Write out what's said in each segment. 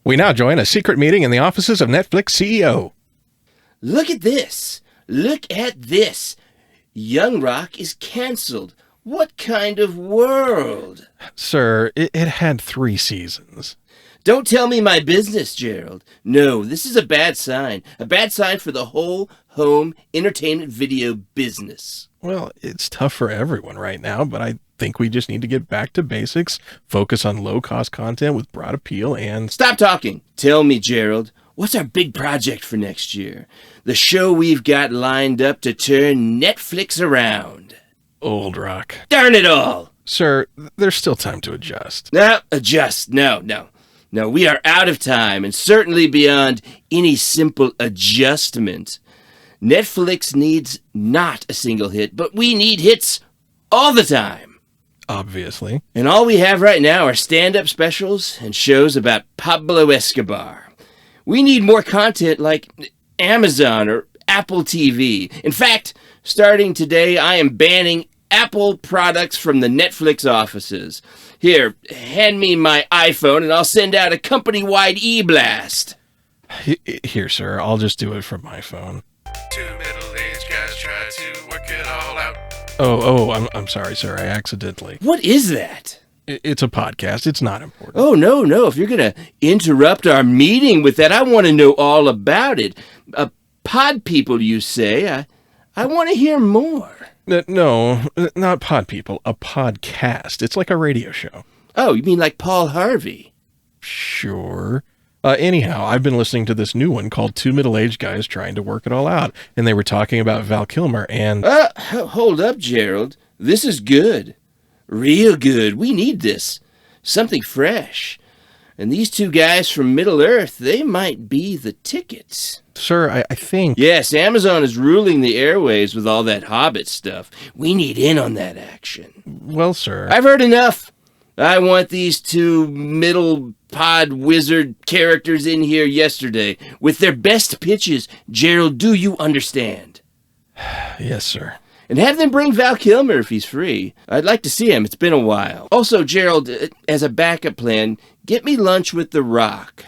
We now join a secret meeting in the offices of Netflix CEO. Look at this. Look at this. Young Rock is canceled. What kind of world? Sir, it had 3 seasons. Don't tell me my business, Gerald. No, this is a bad sign. A bad sign for the whole home entertainment video business. Well, it's tough for everyone right now, but I think we just need to get back to basics, focus on low-cost content with broad appeal, and... Stop talking. Tell me, Gerald, what's our big project for next year? The show we've got lined up to turn Netflix around. Old Rock. Darn it all! Sir, there's still time to adjust. No, adjust. No. No, we are out of time and certainly beyond any simple adjustment. Netflix needs not a single hit, but we need hits all the time. Obviously. And all we have right now are stand-up specials and shows about Pablo Escobar. We need more content like Amazon or Apple TV. In fact, starting today, I am banning Apple products from the Netflix offices. Here, hand me my iPhone and I'll send out a company-wide e-blast. Here, sir, I'll just do it from my phone. 2 middle-aged guys try to work it all out. I'm sorry, sir, I accidentally. What is that? It's a podcast, it's not important. Oh, no, if you're going to interrupt our meeting with that, I want to know all about it. Pod people, you say? I want to hear more. No, not pod people, a podcast. It's like a radio show. Oh, you mean like Paul Harvey? Sure. Anyhow, I've been listening to this new one called 2 Middle-Aged Guys Trying to Work It All Out, and they were talking about Val Kilmer and... Hold up, Gerald. This is good. Real good. We need this. Something fresh. And these 2 guys from Middle-earth, they might be the tickets. Sir, I think... Yes, Amazon is ruling the airwaves with all that Hobbit stuff. We need in on that action. Well, sir... I've heard enough. I want these 2 middle pod wizard characters in here yesterday with their best pitches. Gerald, do you understand? Yes, sir. And have them bring Val Kilmer if he's free. I'd like to see him. It's been a while. Also, Gerald, as a backup plan, get me lunch with The Rock.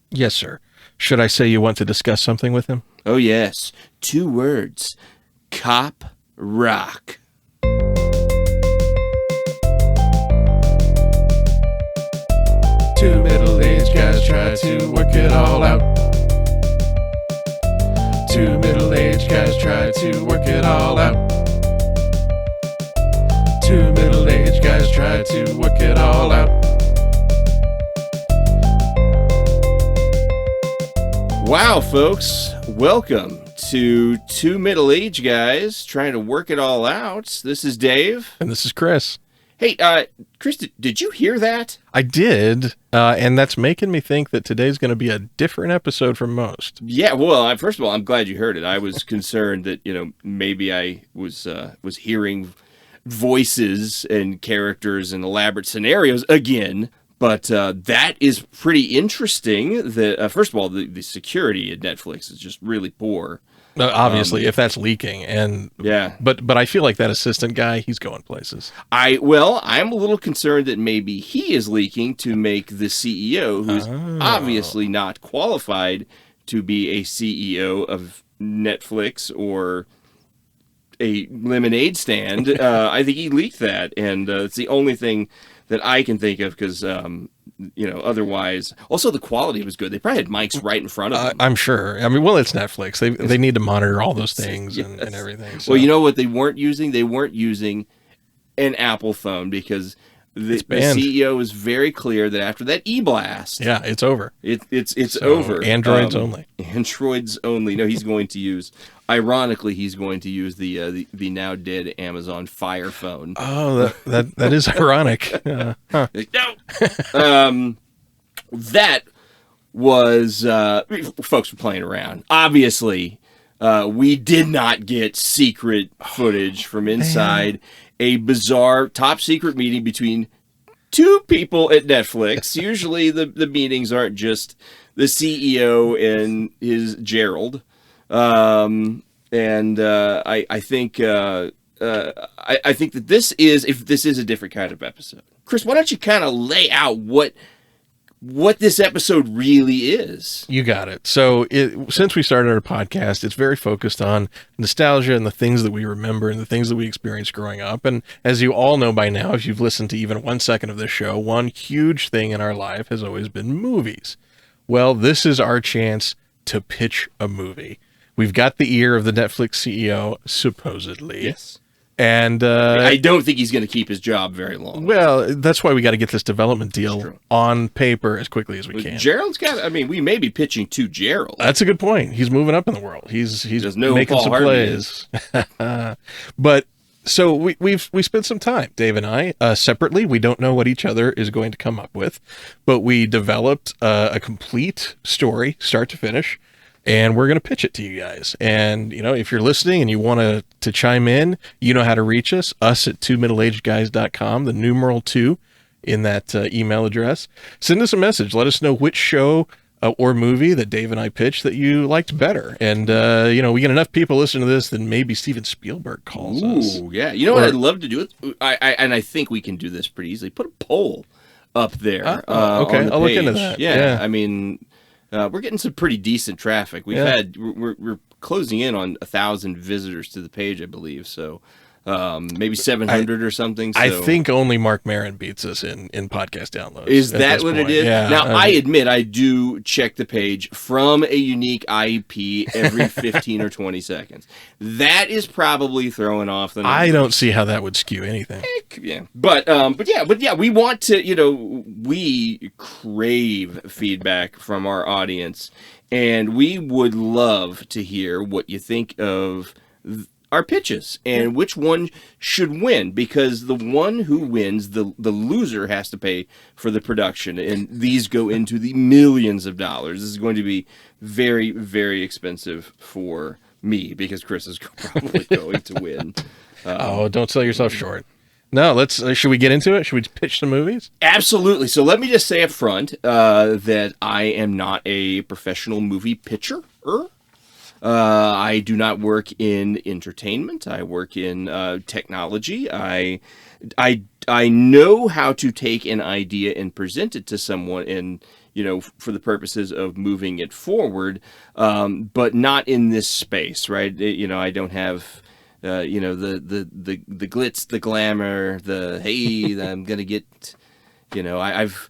Yes, sir. Should I say you want to discuss something with him? Oh, yes. 2 words. Cop Rock. Two middle-aged guys try to work it all out. 2 middle-aged guys try to work it all out. 2 middle-aged guys try to work it all out. Wow, folks. Welcome to 2 middle-aged guys trying to work it all out. This is Dave. And this is Chris. Hey, Chris, did you hear that? I did, and that's making me think that today's going to be a different episode from most. Yeah, well, first of all, I'm glad you heard it. I was concerned that, maybe I was hearing voices and characters and elaborate scenarios again. But that is pretty interesting. That first of all, the security at Netflix is just really poor. Obviously, if that's leaking, and yeah, but I feel like that assistant guy, he's going places. I'm a little concerned that maybe he is leaking to make the CEO, who's obviously not qualified to be a CEO of Netflix or a lemonade stand. I think he leaked that, and it's the only thing that I can think of because, otherwise, also the quality was good. They probably had mics right in front of them. I'm sure. I mean, well, it's Netflix. They need to monitor all those things Yes. and everything. So. Well, you know what they weren't using? They weren't using an Apple phone because the CEO was very clear that after that e-blast, yeah, it's over. It's over. Androids only. Androids only. No, he's going to use. Ironically, he's going to use the now dead Amazon Fire phone. Oh, that is ironic. No. That was folks were playing around. Obviously, we did not get secret footage from inside a bizarre top secret meeting between 2 people at Netflix. Usually, the meetings aren't just the CEO and his Gerald. I think that this is a different kind of episode. Chris, why don't you kind of lay out what what this episode really is. You got it. So since we started our podcast, it's very focused on nostalgia and the things that we remember and the things that we experienced growing up. And as you all know by now, if you've listened to even 1 second of this show, one huge thing in our life has always been movies. Well, this is our chance to pitch a movie. We've got the ear of the Netflix CEO, supposedly. Yes. And I don't think he's going to keep his job very long. Well, that's why we got to get this development deal on paper as quickly as we can. Gerald's got. I mean, we may be pitching to Gerald. That's a good point. He's moving up in the world. He's making Paul some Harvey plays. But so we spent some time, Dave and I, separately. We don't know what each other is going to come up with, but we developed a complete story, start to finish. And we're going to pitch it to you guys. And, you know, if you're listening and you want to chime in, you know how to reach us at twomiddleagedguys.com, the numeral 2 in that email address. Send us a message. Let us know which show or movie that Dave and I pitched that you liked better. And, you know, we get enough people listening to this, then maybe Steven Spielberg calls us. Ooh, yeah. You know what I'd love to do? I think we can do this pretty easily. Put a poll up there. Okay, on the I'll look page. into that. Yeah. I mean... we're getting some pretty decent traffic. We're closing in on 1,000 visitors to the page, I believe. So maybe 700 or something. So. I think only Mark Maron beats us in podcast downloads. Is that what it is? Yeah, now, I admit I do check the page from a unique IP every 15 or 20 seconds. That is probably throwing off the numbers. I don't see how that would skew anything. Yeah, but yeah, we want to, you know, we crave feedback from our audience, and we would love to hear what you think of our pitches and which one should win, because the one who wins, the loser has to pay for the production, and these go into the millions of dollars. This is going to be very, very expensive for me because Chris is probably going to win. Don't sell yourself short. No, let's. Should we get into it? Should we pitch some movies? Absolutely. So let me just say up front that I am not a professional movie pitcher. I do not work in entertainment. I work in technology. I know how to take an idea and present it to someone, and you know, for the purposes of moving it forward, but not in this space, right? You know, I don't have. You know, the glitz, the glamour, the hey, I'm gonna get, you know, I've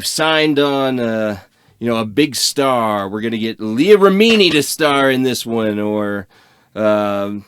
signed on, you know, a big star. We're gonna get Leah Remini to star in this one, or Lou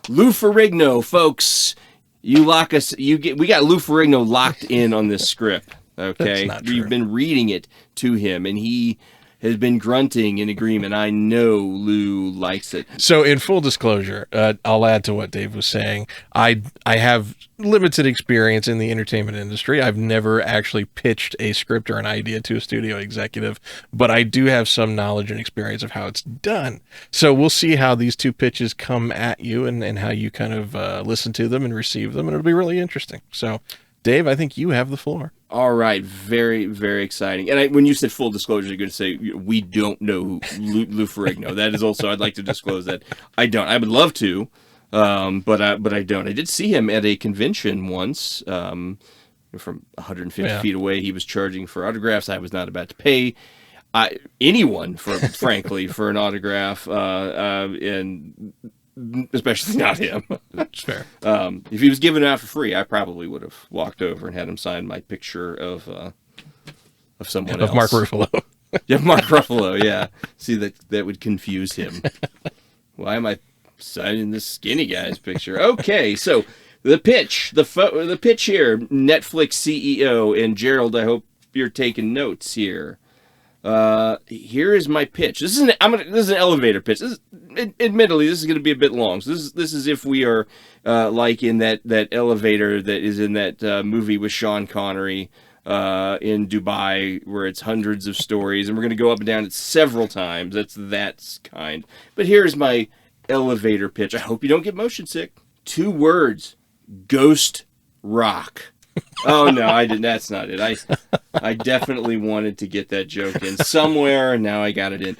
Ferrigno, folks. We got Lou Ferrigno locked in on this script. Okay, That's not true. We've been reading it to him, and he has been grunting in agreement. I know Lou likes it. So, in full disclosure, I'll add to what Dave was saying. I have limited experience in the entertainment industry. I've never actually pitched a script or an idea to a studio executive, but I do have some knowledge and experience of how it's done. So we'll see how these two pitches come at you and how you kind of listen to them and receive them, and it'll be really interesting. So, Dave, I think you have the floor. All right, very, very exciting. And when you said full disclosure, you're going to say we don't know who Lou Ferrigno. That is also, I'd like to disclose that I don't. I would love to, but I don't. I did see him at a convention once, from 150 feet away. He was charging for autographs. I was not about to pay anyone, frankly, for an autograph, and especially not him. That's fair. If he was giving it out for free, I probably would have walked over and had him sign my picture of someone else. Of Mark Ruffalo. Yeah, Mark Ruffalo, yeah. See, that would confuse him. Why am I signing this skinny guy's picture? Okay, so the pitch here, Netflix CEO, and Gerald, I hope you're taking notes here. Here is my pitch. This is an elevator pitch. Admittedly, this is going to be a bit long. So this is if we are like in that elevator that is in that movie with Sean Connery in Dubai, where it's hundreds of stories, and we're going to go up and down it several times. That's kind. But here's my elevator pitch. I hope you don't get motion sick. 2 words: ghost rock. Oh no, I didn't. That's not it. I definitely wanted to get that joke in somewhere, and now I got it in.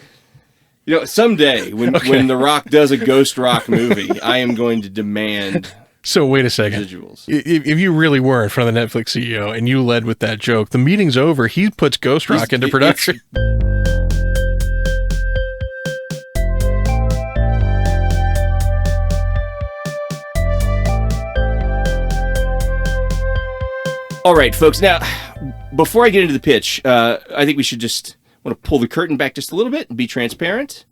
You know, someday when The Rock does a ghost rock movie, I am going to demand So wait a second. residuals. If you really were in front of the Netflix CEO and you led with that joke, the meeting's over. He puts Ghost Rock into production. All right, folks. Now, before I get into the pitch, I think we should just want to pull the curtain back just a little bit and be transparent.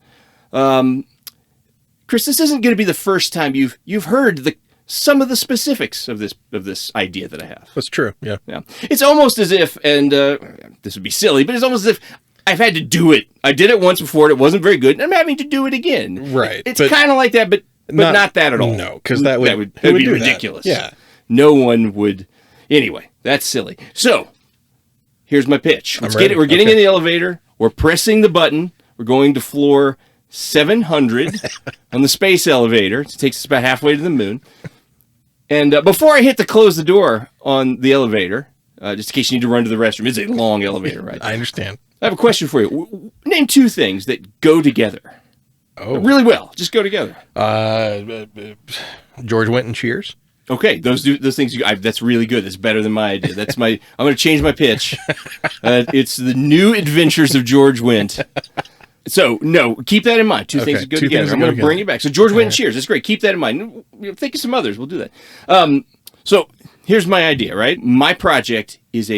Chris, this isn't going to be the first time you've heard some of the specifics of this idea that I have. That's true. Yeah. Yeah, it's almost as if, and this would be silly, but it's almost as if I've had to do it. I did it once before, and it wasn't very good, and I'm having to do it again. Right. It's kind of like that, but not that at all. No, because that would be do ridiculous. That. Yeah. No one would. Anyway, that's silly. So, here's my pitch. We're getting in the elevator. We're pressing the button. We're going to floor 700 on the space elevator. It takes us about halfway to the moon. And before I hit close the door on the elevator, just in case you need to run to the restroom, it's a long elevator ride. I understand. I have a question for you. Name two things that go together. Oh. Really well. Just go together. George went and Cheers. Okay, those things. That's really good. That's better than my idea. I'm going to change my pitch. It's the New Adventures of George Wendt. So no, keep that in mind. Two things that go together. I'm going to bring you back. So George Wendt and Cheers. That's great. Keep that in mind. Think of some others. We'll do that. So here's my idea. Right, my project is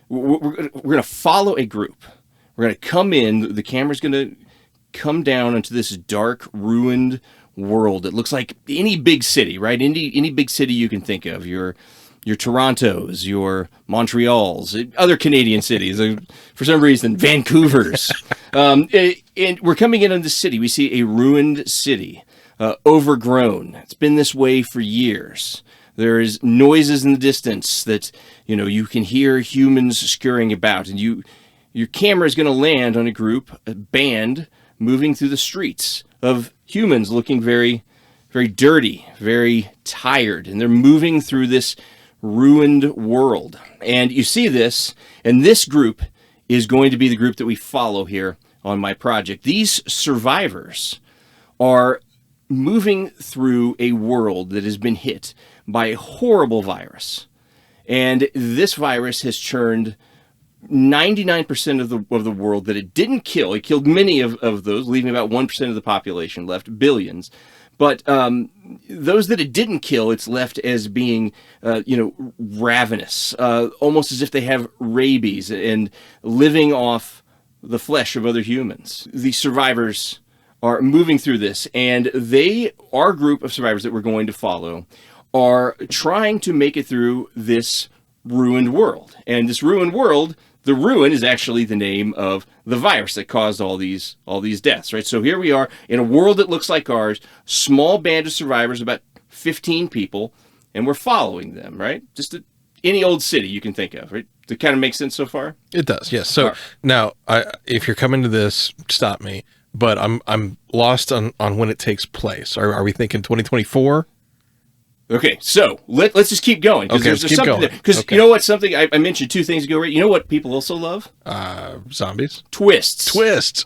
we're going to follow a group. We're going to come in. The camera's going to come down into this dark, ruined world. It looks like any big city, right? Any big city you can think of. Your Torontos, your Montreals, other Canadian cities. For some reason, Vancouver's. And we're coming in on this city. We see a ruined city, overgrown. It's been this way for years. There is noises in the distance that you can hear humans scurrying about, and your camera is going to land on a band moving through the streets of humans looking very, very dirty, very tired, and they're moving through this ruined world. And you see this, and this group is going to be the group that we follow here on my project. These survivors are moving through a world that has been hit by a horrible virus. And this virus has churned 99% of the world that it didn't kill. It killed many of those, leaving about 1% of the population left, billions. But those that it didn't kill, it's left as being, ravenous, almost as if they have rabies and living off the flesh of other humans. These survivors are moving through this, and our group of survivors that we're going to follow are trying to make it through this ruined world. And this ruined world, the ruin is actually the name of the virus that caused all these deaths, right? So here we are in a world that looks like ours, small band of survivors, about 15 people, and we're following them, right? Just any old city you can think of, right? Does it kind of make sense so far? It does, yes. So now, if you're coming to this, stop me. But I'm lost on when it takes place. Are we thinking 2024? Okay, so let's just keep going. Okay, let's keep going. Because you know what? Something I mentioned 2 things ago, right? You know what people also love? Zombies? Twists.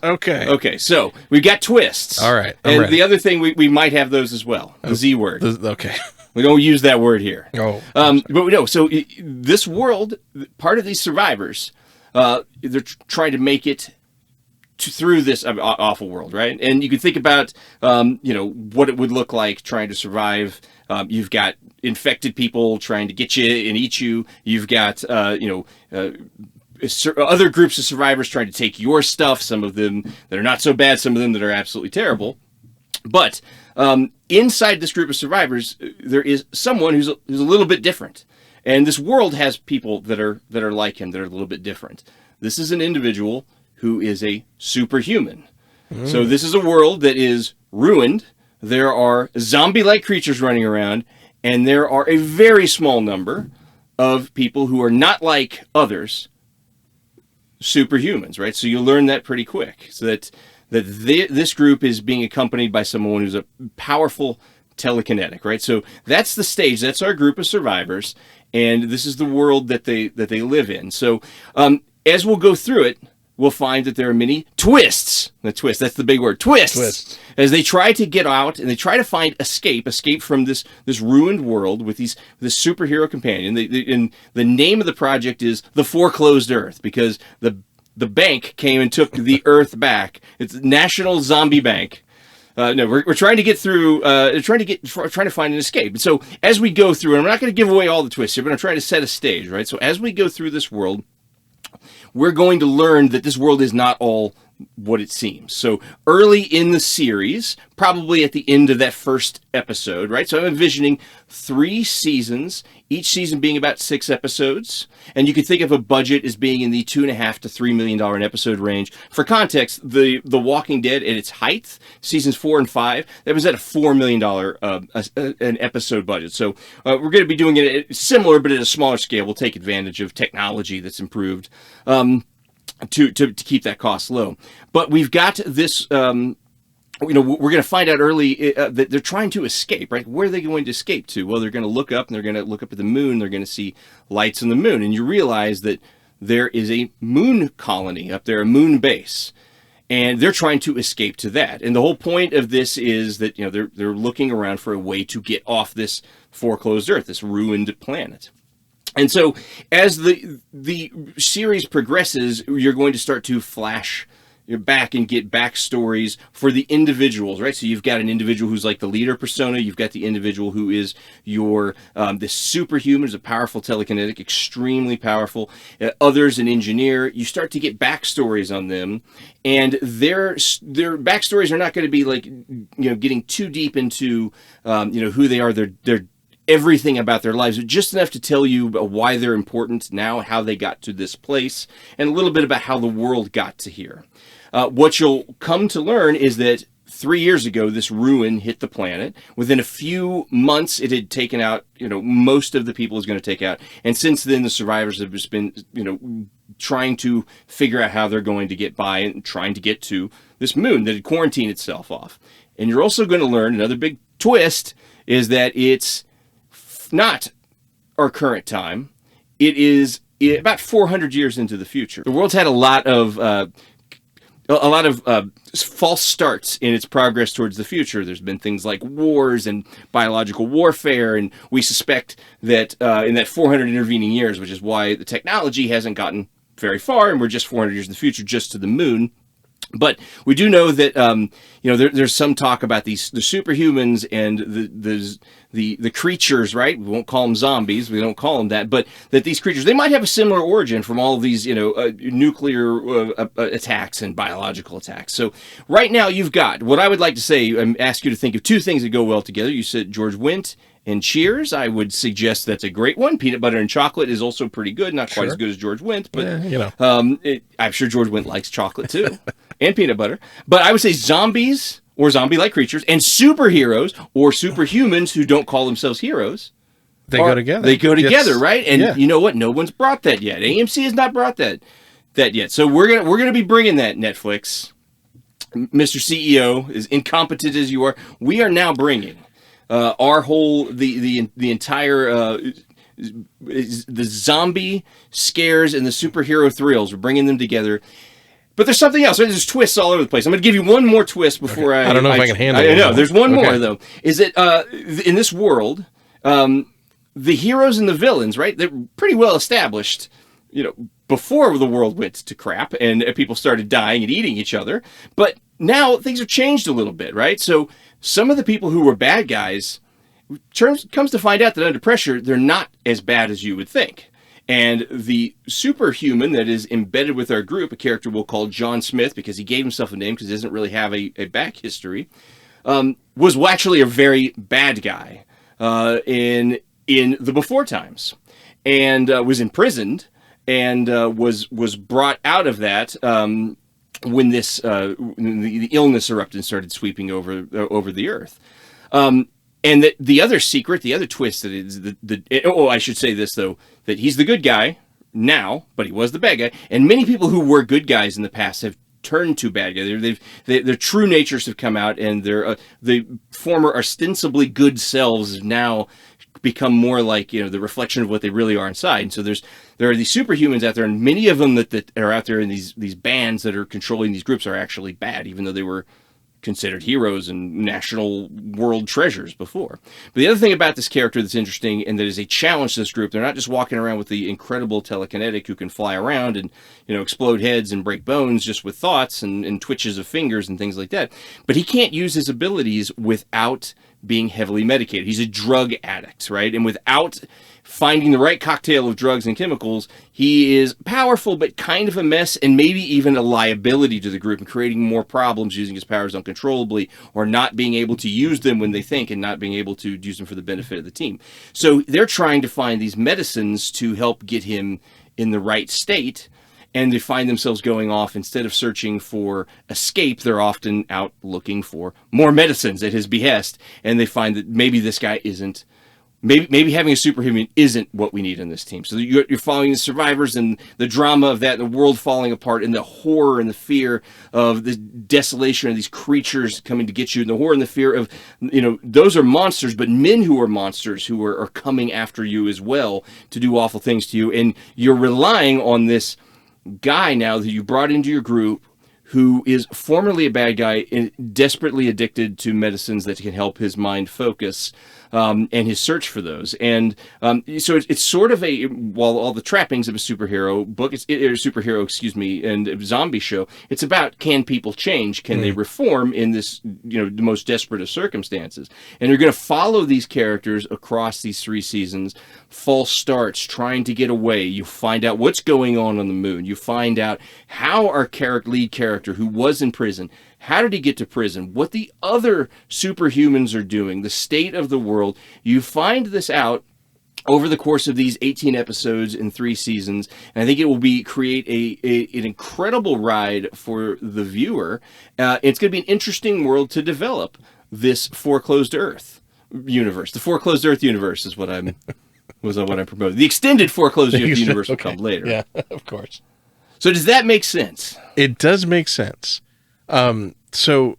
Okay. Okay, so we've got twists. All right, I'm ready. ready. The other thing, we might have those as well. The Z word. Okay. We don't use that word here. Oh. But we know. So this world, part of these survivors, they're trying to make it through this awful world, right? And you can think about, what it would look like trying to survive. You've got infected people trying to get you and eat you. You've got, other groups of survivors trying to take your stuff. Some of them that are not so bad, some of them that are absolutely terrible. But inside this group of survivors, there is someone who's a little bit different. And this world has people that are like him, that are a little bit different. This is an individual who is a superhuman. So this is a world that is ruined. There are zombie-like creatures running around, and there are a very small number of people who are not like others, superhumans, right? So you'll learn that pretty quick. So that this group is being accompanied by someone who's a powerful telekinetic, right? So that's the stage. That's our group of survivors, and this is the world that they live in. So as we'll go through it, will find that there are many twists. That's the big word. Twists. As they try to get out and they try to find escape from this ruined world with this superhero companion. And the name of the project is The Foreclosed Earth, because the bank came and took the Earth back. It's National Zombie Bank. No, we're trying to get through, trying to find an escape. And so as we go through, and I'm not going to give away all the twists here, but I'm trying to set a stage, right? So as we go through this world, we're going to learn that this world is not all what it seems. So early in the series, probably at the end of that first episode, right? So I'm envisioning 3 seasons, each season being about 6 episodes. And you could think of a budget as being in the $2.5 to $3 million an episode range. For context, The Walking Dead at its height, seasons 4 and 5, that was at a $4 million an episode budget. So we're going to be doing it similar, but at a smaller scale. We'll take advantage of technology that's improved to keep that cost low. But we've got this, we're going to find out early that they're trying to escape, right? Where are they going to escape to? Well, they're going to look up, and they're going to look up at the moon. They're going to see lights on the moon. And you realize that there is a moon colony up there, a moon base. And they're trying to escape to that. And the whole point of this is that, they're looking around for a way to get off this foreclosed Earth, this ruined planet. And so as the series progresses, you're going to start to flash back and get backstories for the individuals, right? So you've got an individual who's like the leader persona. You've got the individual who is your this superhuman, is a powerful telekinetic, extremely powerful. Others, an engineer. You start to get backstories on them, and their backstories are not going to be like getting too deep into who they are. They're everything about their lives, but just enough to tell you why they're important now, how they got to this place, and a little bit about how the world got to here. What you'll come to learn is that 3 years ago, this ruin hit the planet. Within a few months, it had taken out, most of the people it was going to take out. And since then, the survivors have just been, trying to figure out how they're going to get by and trying to get to this moon that had quarantined itself off. And you're also going to learn, another big twist, is that it's not our current time. It is about 400 years into the future. The world's had a lot of false starts in its progress towards the future. There's been things like wars and biological warfare, and we suspect that in that 400 intervening years, which is why the technology hasn't gotten very far, and we're just 400 years in the future, just to the moon. But we do know that there's some talk about the superhumans and the creatures, right? We won't call them zombies. We don't call them that, but that these creatures, they might have a similar origin from all of these nuclear attacks and biological attacks. So right now you've got what I would like to say. Ask you to think of 2 things that go well together. You said George Wendt and Cheers. I would suggest that's a great one. Peanut Butter and Chocolate is also pretty good. Not quite as good as George Wendt, but I'm sure George Wendt likes chocolate too, and peanut butter. But I would say zombies or zombie-like creatures and superheroes or superhumans who don't call themselves heroes. They go together. They go together, right? And you know what? No one's brought that yet. AMC has not brought that yet. So we're gonna be bringing that, Netflix. Mr. CEO, as incompetent as you are, we are now bringing our whole the entire the zombie scares and the superhero thrills. We're bringing them together. But there's something else. There's twists all over the place. I'm going to give you one more twist before I don't know if I can handle it. I know. There's one more, though. Is that in this world, the heroes and the villains, right, they're pretty well established, before the world went to crap and people started dying and eating each other. But now things have changed a little bit, right? So some of the people who were bad guys, comes to find out that under pressure, they're not as bad as you would think. And the superhuman that is embedded with our group, a character we'll call John Smith, because he gave himself a name because he doesn't really have a back history, was actually a very bad guy in the before times, and was imprisoned and was brought out of that when this the illness erupted and started sweeping over the earth. And that the other secret, the other twist that is I should say this though, that he's the good guy now, but he was the bad guy. And many people who were good guys in the past have turned to bad guys. Their true natures have come out, and the former ostensibly good selves have now become more like, the reflection of what they really are inside. And so there are these superhumans out there, and many of them that are out there in these bands that are controlling these groups are actually bad, even though they were considered heroes and national world treasures before. But the other thing about this character that's interesting and that is a challenge to this group, they're not just walking around with the incredible telekinetic who can fly around and, explode heads and break bones just with thoughts and twitches of fingers and things like that. But he can't use his abilities without being heavily medicated. He's a drug addict, right? And without finding the right cocktail of drugs and chemicals, he is powerful but kind of a mess, and maybe even a liability to the group and creating more problems using his powers uncontrollably, or not being able to use them when they think and not being able to use them for the benefit of the team. So they're trying to find these medicines to help get him in the right state, and they find themselves going off. Instead of searching for escape, they're often out looking for more medicines at his behest, and they find that maybe this guy isn't. Maybe having a superhuman isn't what we need in this team. So you're following the survivors and the drama of that, and the world falling apart, and the horror and the fear of the desolation of these creatures coming to get you, and the horror and the fear of, those are monsters, but men who are monsters who are coming after you as well to do awful things to you. And you're relying on this guy now that you brought into your group, who is formerly a bad guy and desperately addicted to medicines that can help his mind focus, and his search for those. And so it's sort of while all the trappings of a superhero book, and a zombie show, it's about, can people change? Can they reform in this, the most desperate of circumstances? And you're going to follow these characters across these 3 seasons, false starts, trying to get away. You find out what's going on the moon. You find out how our lead character, who was in prison, how did he get to prison? What the other superhumans are doing, the state of the world. You find this out over the course of these 18 episodes in 3 seasons, and I think it will create an incredible ride for the viewer. It's going to be an interesting world to develop, this Foreclosed Earth universe. The Foreclosed Earth universe is what I'm promoting. The extended Foreclosed Earth universe will come later. Yeah, of course. So does that make sense? It does make sense. So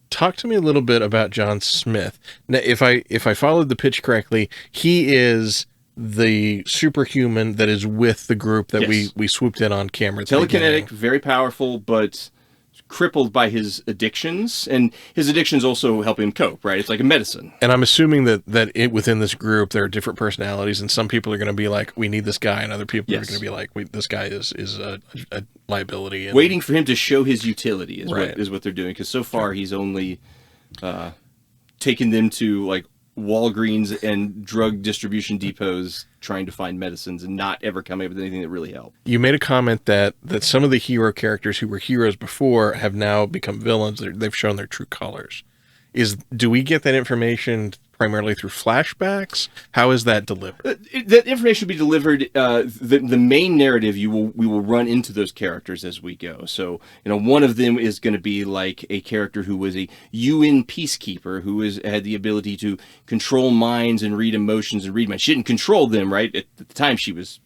talk to me a little bit about John Smith. Now, if I followed the pitch correctly, he is the superhuman that is with the group that we swooped in on camera. Telekinetic, very powerful, but crippled by his addictions, and his addictions also help him cope, right? It's like a medicine. And I'm assuming that within this group there are different personalities, and some people are going to be like, we need this guy, and other people are going to be like, this guy is a liability. And waiting for him to show his utility is what they're doing, because so far he's only taken them to like Walgreens and drug distribution depots trying to find medicines and not ever coming up with anything that really helped. You made a comment that some of the hero characters who were heroes before have now become villains. They've shown their true colors. Do we get that information primarily through flashbacks? How is that delivered? That information will be delivered. The main narrative, we will run into those characters as we go. So, one of them is going to be like a character who was a UN peacekeeper who had the ability to control minds and read emotions and read minds. She didn't control them, right? At the time, she was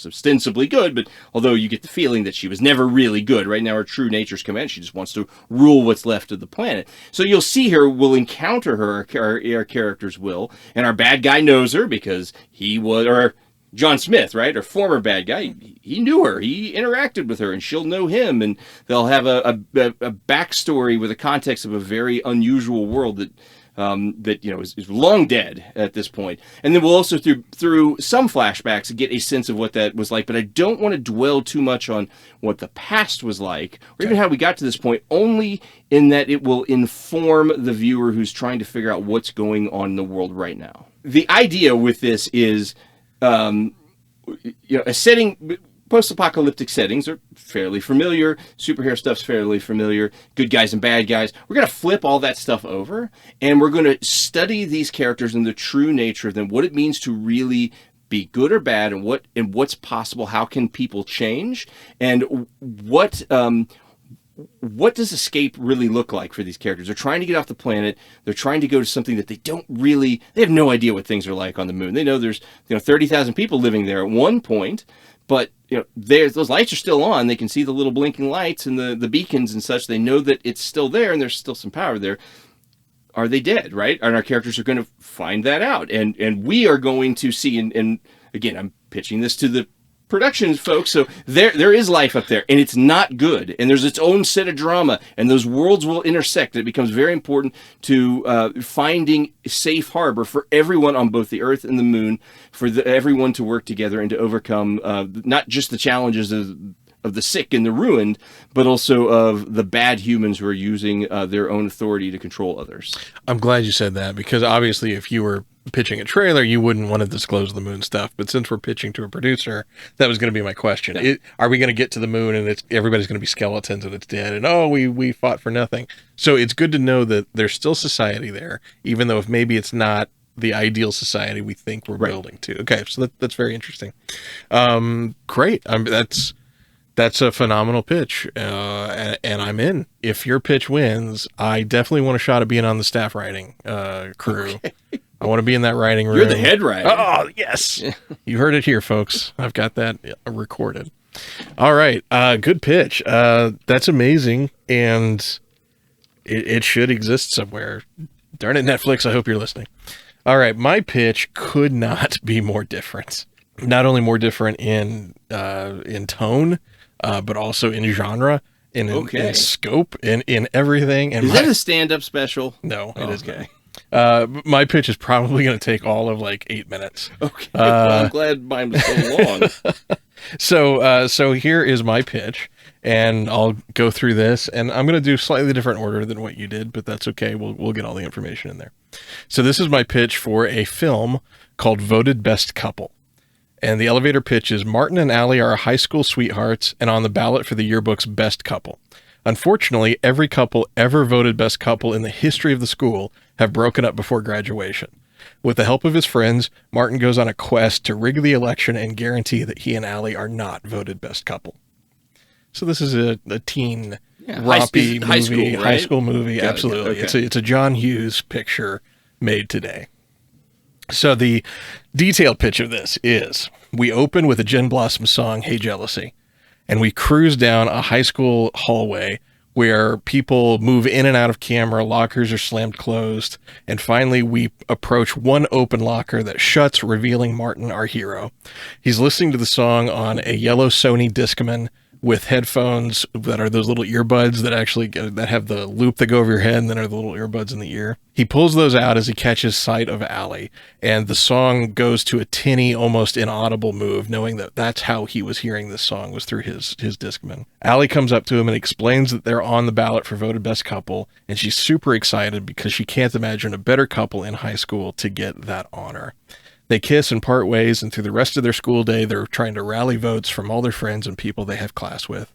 ostensibly good, but although you get the feeling that she was never really good, right? Now her true nature's come out. She just wants to rule what's left of the planet. So you'll see her, we'll encounter her, our characters will, and our bad guy knows her because he was, or John Smith, right? Our former bad guy, he knew her, he interacted with her, and she'll know him, and they'll have a backstory with a context of a very unusual world that is long dead at this point. And then we'll also through some flashbacks get a sense of what that was like. But I don't want to dwell too much on what the past was like, or even how we got to this point, only in that it will inform the viewer who's trying to figure out what's going on in the world right now. The idea with this is, a setting. Post-apocalyptic settings are fairly familiar. Superhero stuff's fairly familiar. Good guys and bad guys. We're going to flip all that stuff over, and we're going to study these characters and the true nature of them, what it means to really be good or bad, and what's possible. How can people change, and what does escape really look like for these characters? They're trying to get off the planet. They're trying to go to something that they have no idea what things are like on the moon. They know there's 30,000 people living there at one point, but those lights are still on. They can see the little blinking lights and the beacons and such. They know that it's still there, and there's still some power there. are they dead, right? And our characters are going to find that out. And we are going to see, and again, I'm pitching this to the productions folks, so there is life up there, and it's not good, and there's its own set of drama, and those worlds will intersect. It becomes very important to finding a safe harbor for everyone on both the Earth and the Moon, for everyone to work together and to overcome not just the challenges of the sick and the ruined, but also of the bad humans who are using their own authority to control others. I'm glad you said that, because obviously if you were pitching a trailer, you wouldn't want to disclose the moon stuff. But since we're pitching to a producer, that was going to be my question. Yeah. Are we going to get to the moon and everybody's going to be skeletons and it's dead and we fought for nothing? So it's good to know that there's still society there, even though if maybe it's not the ideal society we think we're building to. Okay, so that's very interesting. Great. That's a phenomenal pitch, and I'm in. If your pitch wins, I definitely want a shot at being on the staff writing crew. Okay. I want to be in that writing room. You're the head writer. Oh, yes. You heard it here, folks. I've got that recorded. All right. Good pitch. That's amazing, and it should exist somewhere. Darn it, Netflix, I hope you're listening. All right. My pitch could not be more different. Not only more different in tone, but also in genre, in scope, in everything. And is that a stand-up special? No, it is not. My pitch is probably going to take all of like 8 minutes. Okay, well, I'm glad mine was so long. So here is my pitch, and I'll go through this, and I'm going to do slightly different order than what you did, but that's okay. We'll get all the information in there. So this is my pitch for a film called Voted Best Couple. And the elevator pitch is: Martin and Allie are high school sweethearts and on the ballot for the yearbook's best couple. Unfortunately, every couple ever voted best couple in the history of the school have broken up before graduation. With the help of his friends, Martin goes on a quest to rig the election and guarantee that he and Allie are not voted best couple. So this is a teen rompy movie, high school movie. Absolutely. Okay. It's a John Hughes picture made today. So the detailed pitch of this is: we open with a Gin Blossom song, Hey Jealousy, and we cruise down a high school hallway where people move in and out of camera, lockers are slammed closed, and finally we approach one open locker that shuts, revealing Martin, our hero. He's listening to the song on a yellow Sony Discman with headphones that are those little earbuds that have the loop that go over your head and then are the little earbuds in the ear. He pulls those out as he catches sight of Allie, and the song goes to a tinny, almost inaudible move, knowing that that's how he was hearing this song, was through his Discman. Allie comes up to him and explains that they're on the ballot for voted best couple, and she's super excited because she can't imagine a better couple in high school to get that honor. They kiss and part ways, and through the rest of their school day, they're trying to rally votes from all their friends and people they have class with.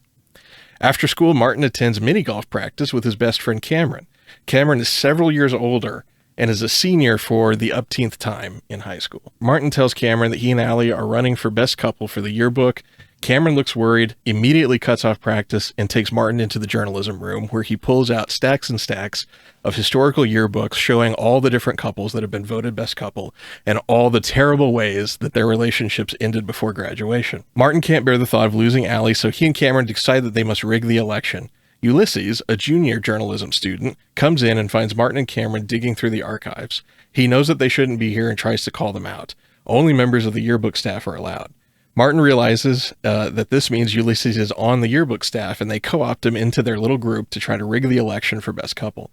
After school, Martin attends mini golf practice with his best friend Cameron. Cameron is several years older and is a senior for the upteenth time in high school. Martin tells Cameron that he and Allie are running for best couple for the yearbook. Cameron looks worried, immediately cuts off practice, and takes Martin into the journalism room, where he pulls out stacks and stacks of historical yearbooks showing all the different couples that have been voted best couple and all the terrible ways that their relationships ended before graduation. Martin can't bear the thought of losing Allie, so he and Cameron decide that they must rig the election. Ulysses, a junior journalism student, comes in and finds Martin and Cameron digging through the archives. He knows that they shouldn't be here and tries to call them out. Only members of the yearbook staff are allowed. Martin realizes that this means Ulysses is on the yearbook staff, and they co-opt him into their little group to try to rig the election for best couple.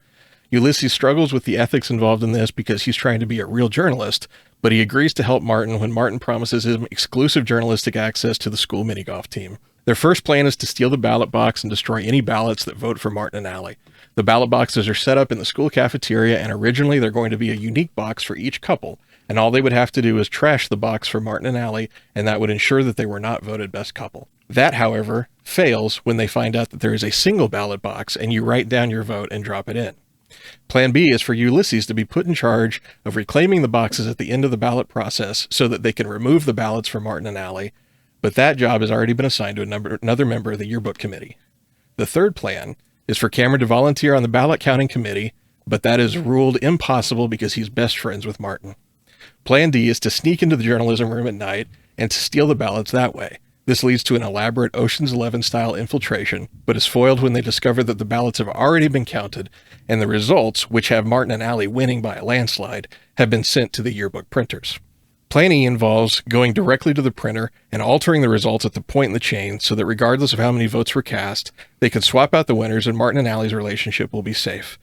Ulysses struggles with the ethics involved in this because he's trying to be a real journalist, but he agrees to help Martin when Martin promises him exclusive journalistic access to the school mini golf team. Their first plan is to steal the ballot box and destroy any ballots that vote for Martin and Allie. The ballot boxes are set up in the school cafeteria, and originally they're going to be a unique box for each couple, and all they would have to do is trash the box for Martin and Allie, and that would ensure that they were not voted best couple. That, however, fails when they find out that there is a single ballot box, and you write down your vote and drop it in. Plan B is for Ulysses to be put in charge of reclaiming the boxes at the end of the ballot process so that they can remove the ballots for Martin and Allie, but that job has already been assigned to another member of the yearbook committee. The third plan is for Cameron to volunteer on the ballot counting committee, but that is ruled impossible because he's best friends with Martin. Plan D is to sneak into the journalism room at night and to steal the ballots that way. This leads to an elaborate Ocean's 11-style infiltration, but is foiled when they discover that the ballots have already been counted, and the results, which have Martin and Allie winning by a landslide, have been sent to the yearbook printers. Planning involves going directly to the printer and altering the results at the point in the chain so that regardless of how many votes were cast, they can swap out the winners and Martin and Allie's relationship will be safe.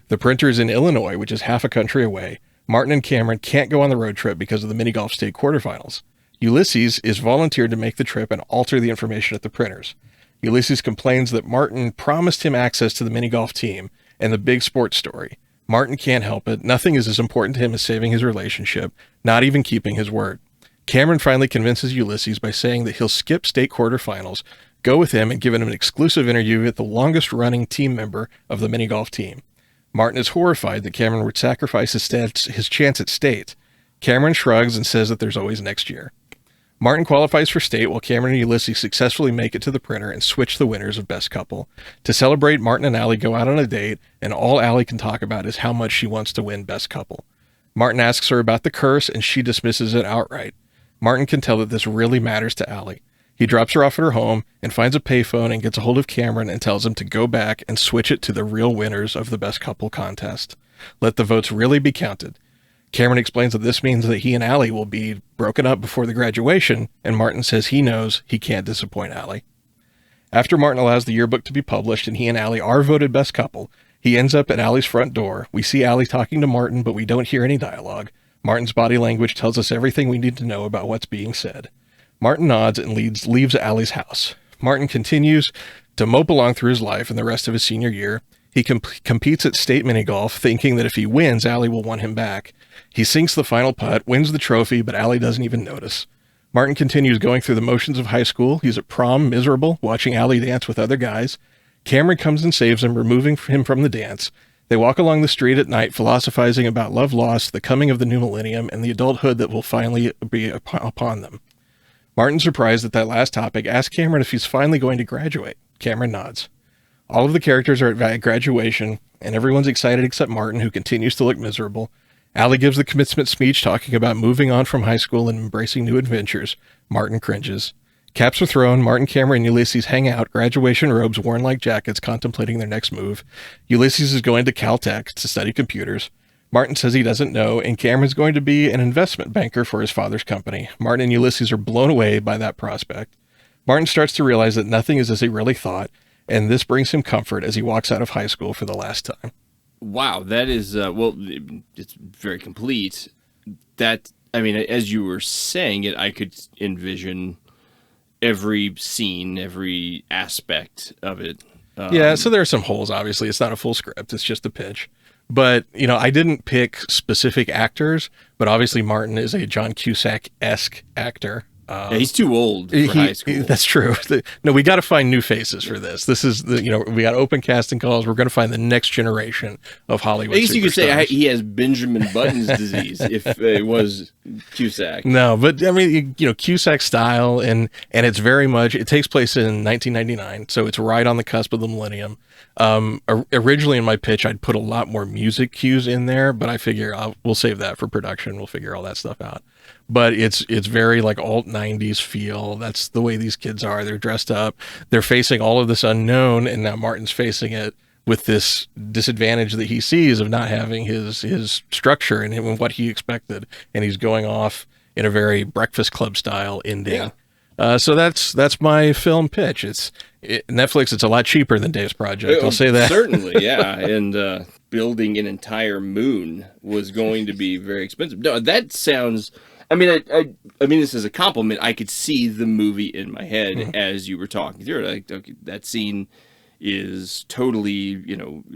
The printer is in Illinois, which is half a country away. Martin and Cameron can't go on the road trip because of the mini golf state quarterfinals. Ulysses is volunteered to make the trip and alter the information at the printers. Ulysses complains that Martin promised him access to the mini golf team and the big sports story. Martin can't help it. Nothing is as important to him as saving his relationship, not even keeping his word. Cameron finally convinces Ulysses by saying that he'll skip state quarterfinals, go with him, and give him an exclusive interview with the longest-running team member of the mini golf team. Martin is horrified that Cameron would sacrifice his chance at state. Cameron shrugs and says that there's always next year. Martin qualifies for state while Cameron and Ulysses successfully make it to the printer and switch the winners of Best Couple. To celebrate, Martin and Allie go out on a date, and all Allie can talk about is how much she wants to win Best Couple. Martin asks her about the curse, and she dismisses it outright. Martin can tell that this really matters to Allie. He drops her off at her home and finds a payphone and gets a hold of Cameron and tells him to go back and switch it to the real winners of the Best Couple contest. Let the votes really be counted. Cameron explains that this means that he and Allie will be broken up before the graduation, and Martin says he knows he can't disappoint Allie. After Martin allows the yearbook to be published and he and Allie are voted Best Couple, he ends up at Allie's front door. We see Allie talking to Martin, but we don't hear any dialogue. Martin's body language tells us everything we need to know about what's being said. Martin nods and leaves Allie's house. Martin continues to mope along through his life and the rest of his senior year. He competes at state mini golf, thinking that if he wins, Allie will want him back. He sinks the final putt, wins the trophy, but Allie doesn't even notice. Martin continues going through the motions of high school. He's at prom, miserable, watching Allie dance with other guys. Cameron comes and saves him, removing him from the dance. They walk along the street at night, philosophizing about love lost, the coming of the new millennium, and the adulthood that will finally be upon them. Martin, surprised at that last topic, asks Cameron if he's finally going to graduate. Cameron nods. All of the characters are at graduation, and everyone's excited except Martin, who continues to look miserable. Allie gives the commencement speech talking about moving on from high school and embracing new adventures. Martin cringes. Caps are thrown. Martin, Cameron, and Ulysses hang out, graduation robes worn like jackets, contemplating their next move. Ulysses is going to Caltech to study computers. Martin says he doesn't know, and Cameron's going to be an investment banker for his father's company. Martin and Ulysses are blown away by that prospect. Martin starts to realize that nothing is as he really thought, and this brings him comfort as he walks out of high school for the last time. Wow, that is, it's very complete. That, I mean, as you were saying it, I could envision every scene, every aspect of it. Yeah, so there are some holes, obviously. It's not a full script. It's just a pitch. But, I didn't pick specific actors, but obviously Martin is a John Cusack-esque actor. Yeah, he's too old for high school. That's true. No, we got to find new faces for this. This is we got open casting calls. We're going to find the next generation of Hollywood. I guess you could say superstars. he has Benjamin Button's disease if it was Cusack. No, but I mean, Cusack style, and it takes place in 1999, so it's right on the cusp of the millennium. Originally in my pitch, I'd put a lot more music cues in there, but I figure we'll save that for production. We'll figure all that stuff out. But it's very like alt 90s feel. That's the way these kids are. They're dressed up. They're facing all of this unknown, and now Martin's facing it with this disadvantage that he sees of not having his structure and what he expected. And he's going off in a very Breakfast Club style ending. Yeah. So that's my film pitch. Netflix. It's a lot cheaper than Dave's project. I'll say that. Certainly, yeah. And building an entire moon was going to be very expensive. No, that sounds. I mean, I mean this is a compliment. I could see the movie in my head as you were talking through it. Like, okay, that scene is totally,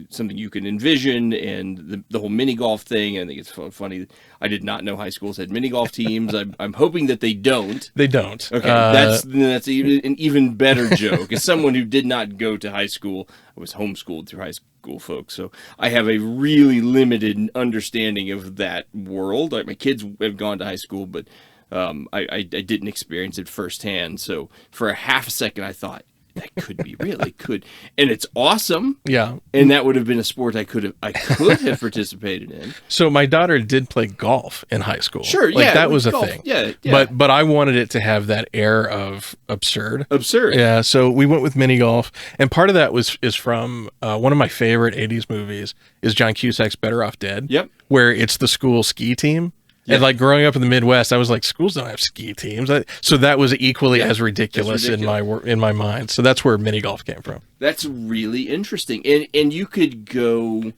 something you can envision, and the whole mini golf thing. I think it's funny. I did not know high schools had mini golf teams. I'm hoping that they don't. They don't. Okay, that's an even better joke. As someone who did not go to high school, I was homeschooled through high school, folks. So I have a really limited understanding of that world. My kids have gone to high school, but I didn't experience it firsthand. So for a half a second, I thought, that could be real. It could, and it's awesome. Yeah. And that would have been a sport I could have participated in. So my daughter did play golf in high school. Sure, like, yeah, that was a golf. thing. Yeah. But I wanted it to have that air of absurd. Absurd. Yeah, so we went with mini golf, and part of that is from one of my favorite '80s movies is John Cusack's Better Off Dead. Yep. Where it's the school ski team. Yeah. And like growing up in the Midwest, I was like, schools don't have ski teams. So that was equally as ridiculous in my mind. So that's where mini golf came from. That's really interesting. And you could go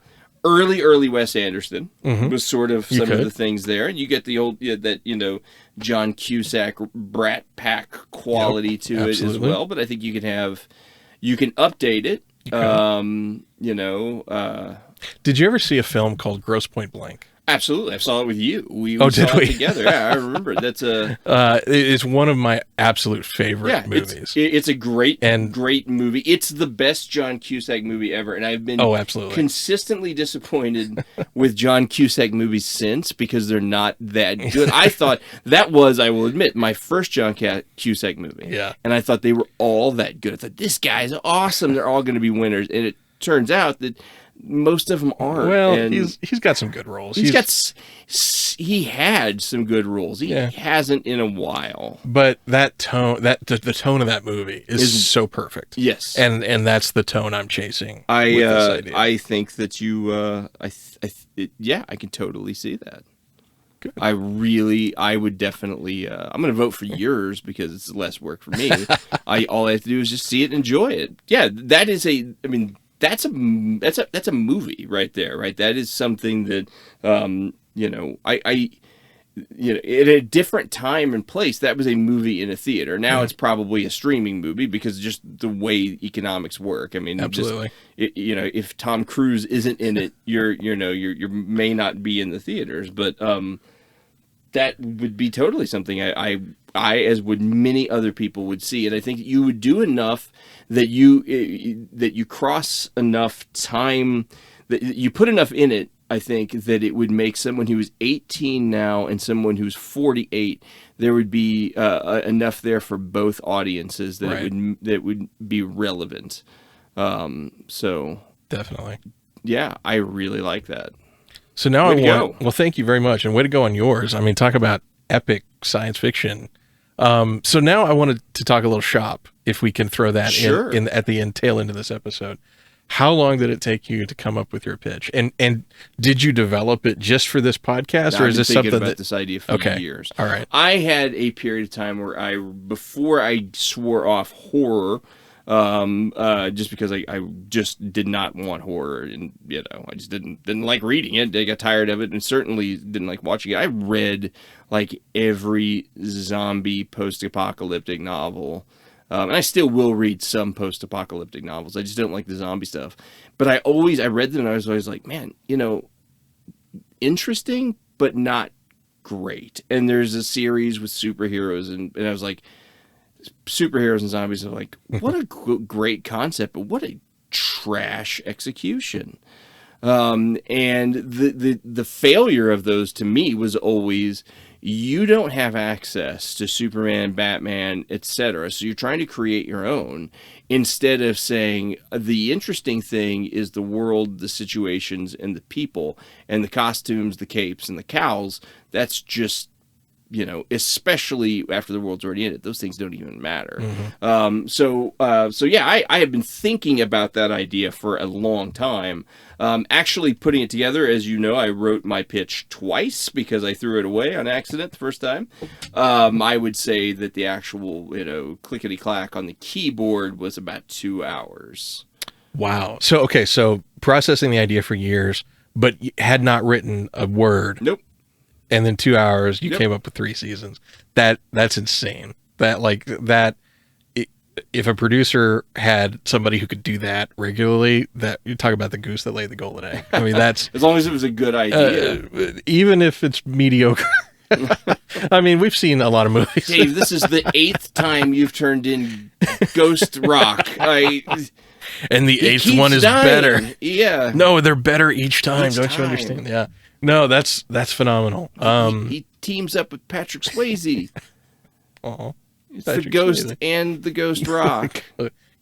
early Wes Anderson was sort of some of the things there. And you get the old, John Cusack Brat Pack quality to it as well. But I think you can update it. Did you ever see a film called Grosse Point Blank? Absolutely, I saw it with you. We did saw we? it together. Yeah, I remember. That's it's one of my absolute favorite movies. It's a great movie. It's the best John Cusack movie ever, and I've been consistently disappointed with John Cusack movies since because they're not that good. I thought that was, I will admit, my first John Cusack movie. Yeah, and I thought they were all that good. I thought this guy's awesome. They're all going to be winners, and it turns out that most of them aren't. Well, and he's got some good roles. He had some good roles. He hasn't in a while. But that tone, the tone of that movie is so perfect. Yes, and that's the tone I'm chasing. With this idea. I think that you. I can totally see that. Good. I would definitely. I'm going to vote for yours because it's less work for me. All I have to do is just see it and enjoy it. Yeah, that is that's a movie right there, right? That is something that, at a different time and place, that was a movie in a theater. Now it's probably a streaming movie because just the way economics work. I mean, absolutely. If Tom Cruise isn't in it, you may not be in the theaters, but that would be totally something I, as would many other people, would see. And I think you would do enough that you cross enough time, that you put enough in it, I think, that it would make someone who is 18 now and someone who's 48, there would be enough there for both audiences that that would be relevant. So definitely. Yeah, I really like that. So now well, thank you very much. And way to go on yours. I mean, talk about epic science fiction. So now I wanted to talk a little shop, if we can throw that in at the tail end of this episode. How long did it take you to come up with your pitch? And did you develop it just for this podcast, or is this something about this idea for years? All right. I had a period of time where before I swore off horror, just because I just did not want horror, and I just didn't like reading it. I got tired of it, and certainly didn't like watching it. I read like every zombie post-apocalyptic novel. And I still will read some post-apocalyptic novels. I just don't like the zombie stuff. But I read them and I was always like, man, interesting, but not great. And there's a series with superheroes, and I was like, superheroes and zombies are like, what a great concept, but what a trash execution. And the failure of those to me was always, you don't have access to Superman, Batman, etc. So you're trying to create your own instead of saying the interesting thing is the world, the situations, and the people, and the costumes, the capes, and the cowls. That's just, especially after the world's already in it, those things don't even matter. So I have been thinking about that idea for a long time. Actually putting it together, as you know, I wrote my pitch twice because I threw it away on accident the first time. I would say that the actual, clickety clack on the keyboard was about 2 hours. Wow. So processing the idea for years, but you had not written a word. Nope. And then 2 hours, you came up with 3 seasons. That's insane. If a producer had somebody who could do that regularly, that you talk about the goose that laid the golden egg. I mean, that's as long as it was a good idea, even if it's mediocre. I mean, we've seen a lot of movies. Dave, this is the 8th time you've turned in Ghost Rock. And the 8th one is better. Yeah. No, they're better each time. Don't you understand? Yeah. No, that's phenomenal. He teams up with Patrick Swayze. Oh, It's the Ghost and the Ghost Rock.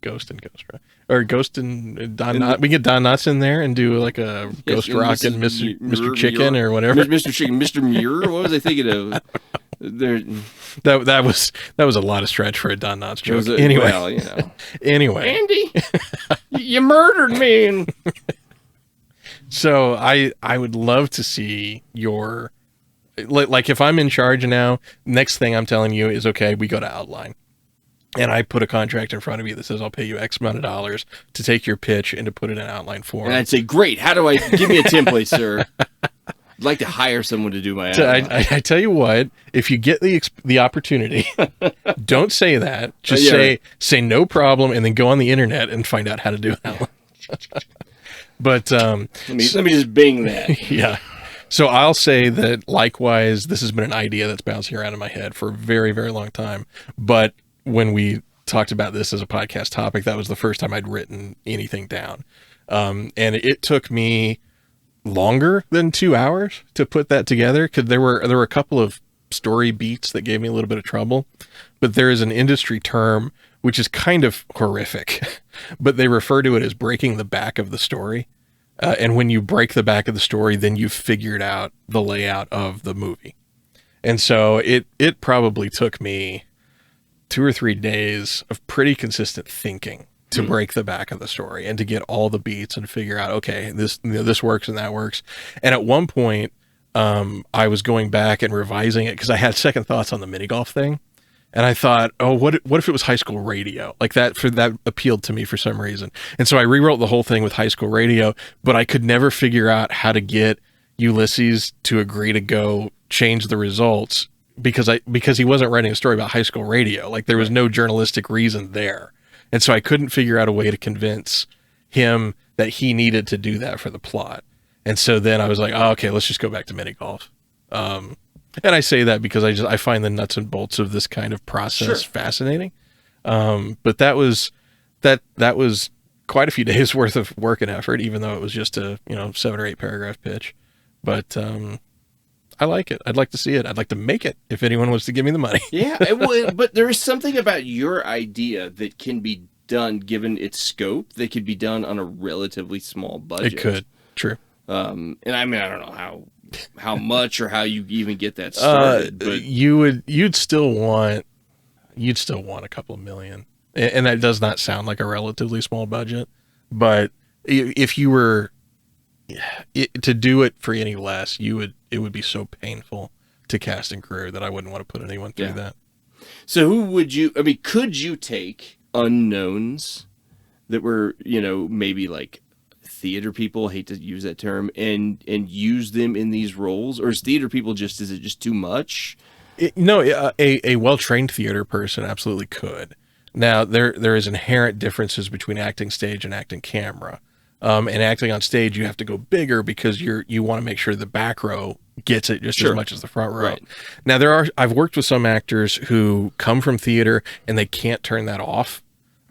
Ghost and Ghost Rock. Or Ghost and Don Knotts. We get Don Knotts in there and do like a Ghost Rock and Mr. Chicken or whatever. Mr. Chicken, Mr. Muir. What was I thinking of? There, that was a lot of stretch for a Don Knotts joke. Anyway, well, you know. Anyway, Andy, you murdered me. And... So I would love to see your, like, if I'm in charge now, next thing I'm telling you is, okay, we go to outline. And I put a contract in front of you that says I'll pay you X amount of dollars to take your pitch and to put it in outline form. And I'd say, great. How do I give me a template, sir? I'd like to hire someone to do my outline. I tell you what, if you get the opportunity, don't say that. Just say no problem, and then go on the internet and find out how to do an outline. But let me just bing that. Yeah. So I'll say that likewise, this has been an idea that's bouncing around in my head for a very, very long time. But when we talked about this as a podcast topic, that was the first time I'd written anything down. And it took me longer than 2 hours to put that together, because there were a couple of story beats that gave me a little bit of trouble. But there is an industry term which is kind of horrific, but they refer to it as breaking the back of the story. And when you break the back of the story, then you've figured out the layout of the movie. And so it probably took me 2 or 3 days of pretty consistent thinking to break the back of the story and to get all the beats and figure out, okay, this works and that works. And at one point, I was going back and revising it because I had second thoughts on the mini golf thing. And I thought, oh, what if it was High School Radio? Like that appealed to me for some reason. And so I rewrote the whole thing with High School Radio, but I could never figure out how to get Ulysses to agree to go change the results because he wasn't writing a story about High School Radio. Like there was no journalistic reason there. And so I couldn't figure out a way to convince him that he needed to do that for the plot. And so then I was like, oh, okay, let's just go back to mini golf. And I say that because I find the nuts and bolts of this kind of process fascinating. But that was quite a few days worth of work and effort, even though it was just a 7 or 8 paragraph pitch. But I like it. I'd like to see it. I'd like to make it if anyone wants to give me the money. Yeah, but there is something about your idea that can be done, given its scope, that could be done on a relatively small budget. It could. True. And I mean, I don't know how much or how you even get that started, but you'd still want a couple of million, and that does not sound like a relatively small budget, but if you were to do it for any less, it would be so painful to cast and crew that I wouldn't want to put anyone through that. So could you take unknowns that were, maybe like theater people, I hate to use that term, and use them in these roles? Or is theater people is it just too much? A well-trained theater person absolutely could. Now, there is inherent differences between acting stage and acting camera. And acting on stage, you have to go bigger because you want to make sure the back row gets it just as much as the front row. Right. Now, I've worked with some actors who come from theater and they can't turn that off.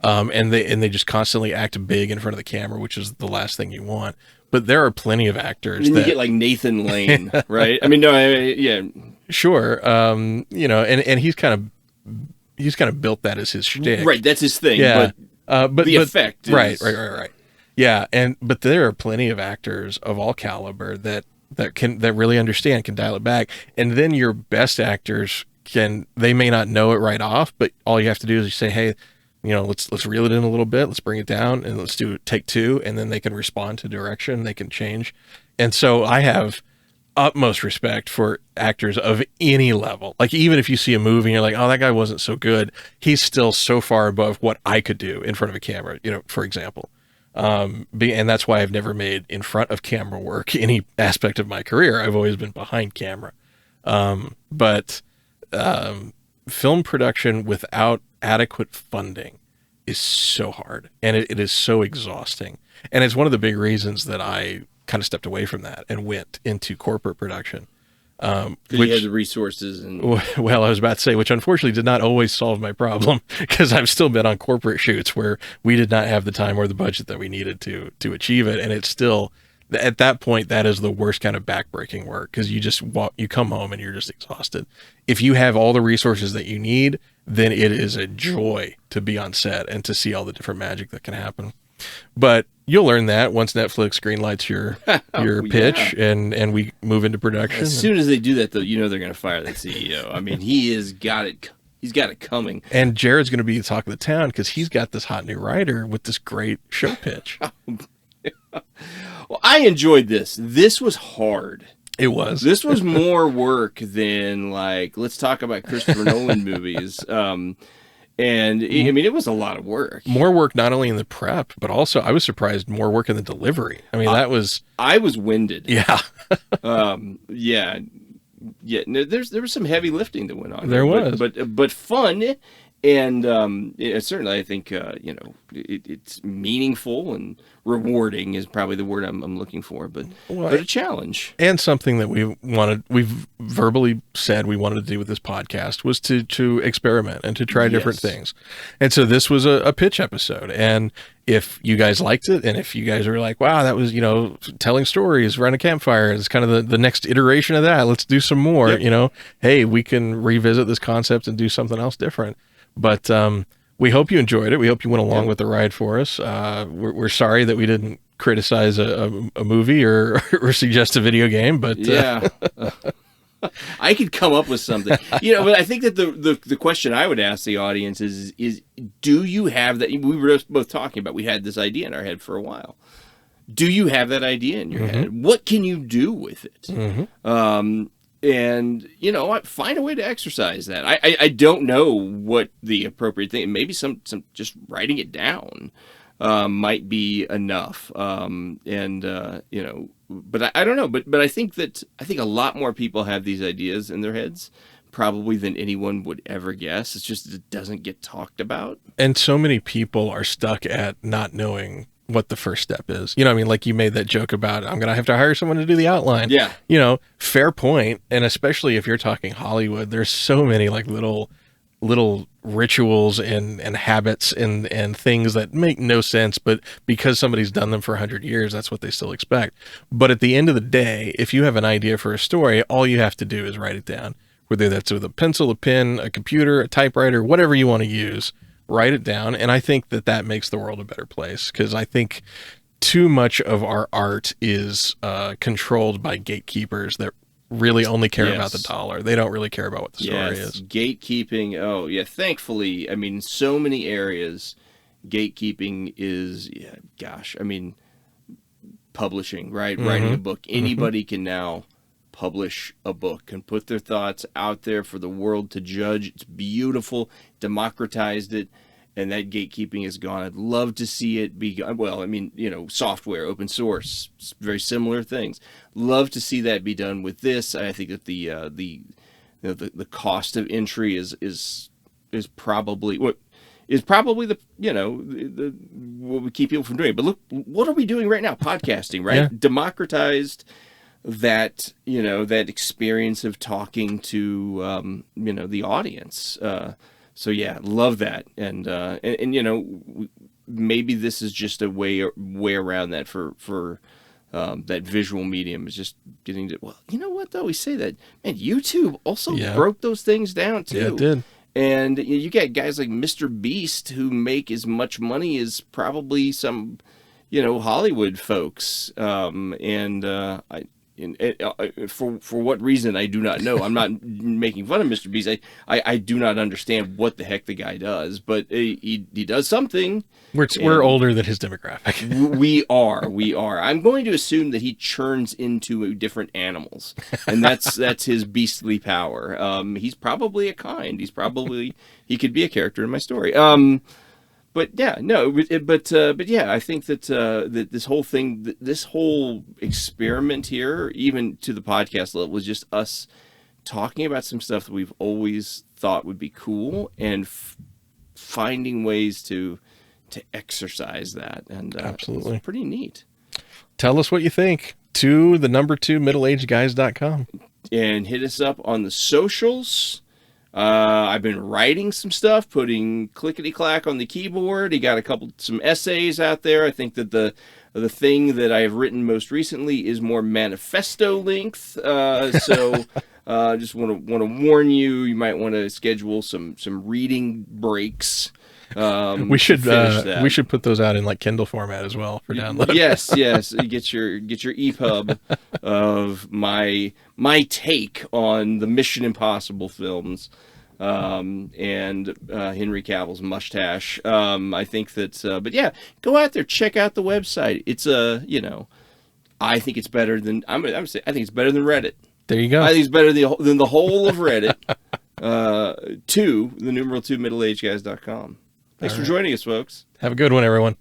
And they just constantly act big in front of the camera, which is the last thing you want. But there are plenty of actors that you get like Nathan Lane, right? I mean, yeah, sure. And he's kind of built that as his shtick, right? That's his thing. Yeah, but the effect, right. Yeah, but there are plenty of actors of all caliber that really understand, can dial it back, and then your best actors they may not know it right off, but all you have to do is you say, hey, let's reel it in a little bit, let's bring it down, and let's do take 2, and then they can respond to direction, they can change. And so I have utmost respect for actors of any level. Like even if you see a movie and you're like, oh, that guy wasn't so good, he's still so far above what I could do in front of a camera, for example. And that's why I've never made in front of camera work any aspect of my career. I've always been behind camera. But film production without adequate funding is so hard, and it is so exhausting. And it's one of the big reasons that I kind of stepped away from that and went into corporate production. Which you had the resources and well, I was about to say, which unfortunately did not always solve my problem, because I've still been on corporate shoots where we did not have the time or the budget that we needed to achieve it, and it's still at that point, that is the worst kind of backbreaking work, because you come home and you're just exhausted. If you have all the resources that you need, then it is a joy to be on set and to see all the different magic that can happen. But you'll learn that once Netflix greenlights your pitch and we move into production. As soon as they do that, though, they're going to fire that CEO. I mean, he has got it. He's got it coming. And Jared's going to be the talk of the town because he's got this hot new writer with this great show pitch. Well, I enjoyed this. This was hard. It was. This was more work than, like, let's talk about Christopher Nolan movies. And I mean, it was a lot of work. More work not only in the prep, but also I was surprised more work in the delivery. I mean, I was winded. Yeah. Yeah. Yeah. No, there was some heavy lifting that went on. There was. But fun. And certainly, I think it's meaningful and rewarding is probably the word I'm looking for. But a challenge, and something that we've verbally said we wanted to do with this podcast was to experiment and to try different things. And so this was a pitch episode. And if you guys liked it, and if you guys are like, wow, that was telling stories around a campfire, it's kind of the next iteration of that. Let's do some more. Yep. Hey, we can revisit this concept and do something else different. But we hope you enjoyed it. We hope you went along with the ride for us. We're sorry that we didn't criticize a movie or suggest a video game, but yeah, I could come up with something. But I think that the question I would ask the audience is do you have that? We were both talking about. We had this idea in our head for a while. Do you have that idea in your head? What can you do with it? And find a way to exercise that. I don't know what the appropriate thing. Maybe some just writing it down might be enough. But I don't know. But I think a lot more people have these ideas in their heads probably than anyone would ever guess. It's just it doesn't get talked about. And so many people are stuck at not knowing what the first step is. I mean, like you made that joke about, I'm going to have to hire someone to do the outline. Yeah. Fair point. And especially if you're talking Hollywood, there's so many like little rituals and habits and things that make no sense, but because somebody's done them for 100 years, that's what they still expect. But at the end of the day, if you have an idea for a story, all you have to do is write it down, whether that's with a pencil, a pen, a computer, a typewriter, whatever you want to use. Write it down. And I think that makes the world a better place, because I think too much of our art is controlled by gatekeepers that really only care about the dollar. They don't really care about what the story is. Gatekeeping. Oh, yeah. Thankfully, I mean, so many areas, gatekeeping is, I mean, publishing, right? Writing a book. Anybody can now publish a book, can put their thoughts out there for the world to judge. It's beautiful, democratized it, and that gatekeeping is gone. I'd love to see it be, well, I mean, software, open source, very similar things. Love to see that be done with this. I think that the cost of entry is probably what what would keep people from doing it. But look, what are we doing right now? Podcasting, right? Yeah. Democratized that experience of talking to the audience. So yeah, love that, and maybe this is just a way around that for that visual medium is just getting to. Well, you know what though, we say that, man, YouTube also broke those things down too. Yeah, it did. And you get guys like Mr. Beast who make as much money as probably some Hollywood folks, for what reason I do not know. I'm not making fun of Mr. Beast. I do not understand what the heck the guy does, but he does something. We're older than his demographic. we are. I'm going to assume that he churns into different animals, and that's his beastly power. He's probably a kind. He could be a character in my story. But yeah, no, but yeah, I think that that this whole thing, this whole experiment here, even to the podcast level, was just us talking about some stuff that we've always thought would be cool and finding ways to exercise that, and absolutely, it's pretty neat. Tell us what you think to the number 2 middleagedguys.com and hit us up on the socials. I've been writing some stuff, putting clickety-clack on the keyboard. He got some essays out there. I think that The thing that I have written most recently is more manifesto length. So just want to warn you. You might want to schedule some reading breaks. We should put those out in like Kindle format as well for download. Yes. Get your EPUB of my take on the Mission Impossible films. And Henry Cavill's mustache. I think that, but yeah, go out there, check out the website. It's I think it's better than I think it's better than Reddit. There you go. I think it's better than the whole of Reddit. 2 middleageguys.com. Thanks for joining us, folks. Have a good one, everyone.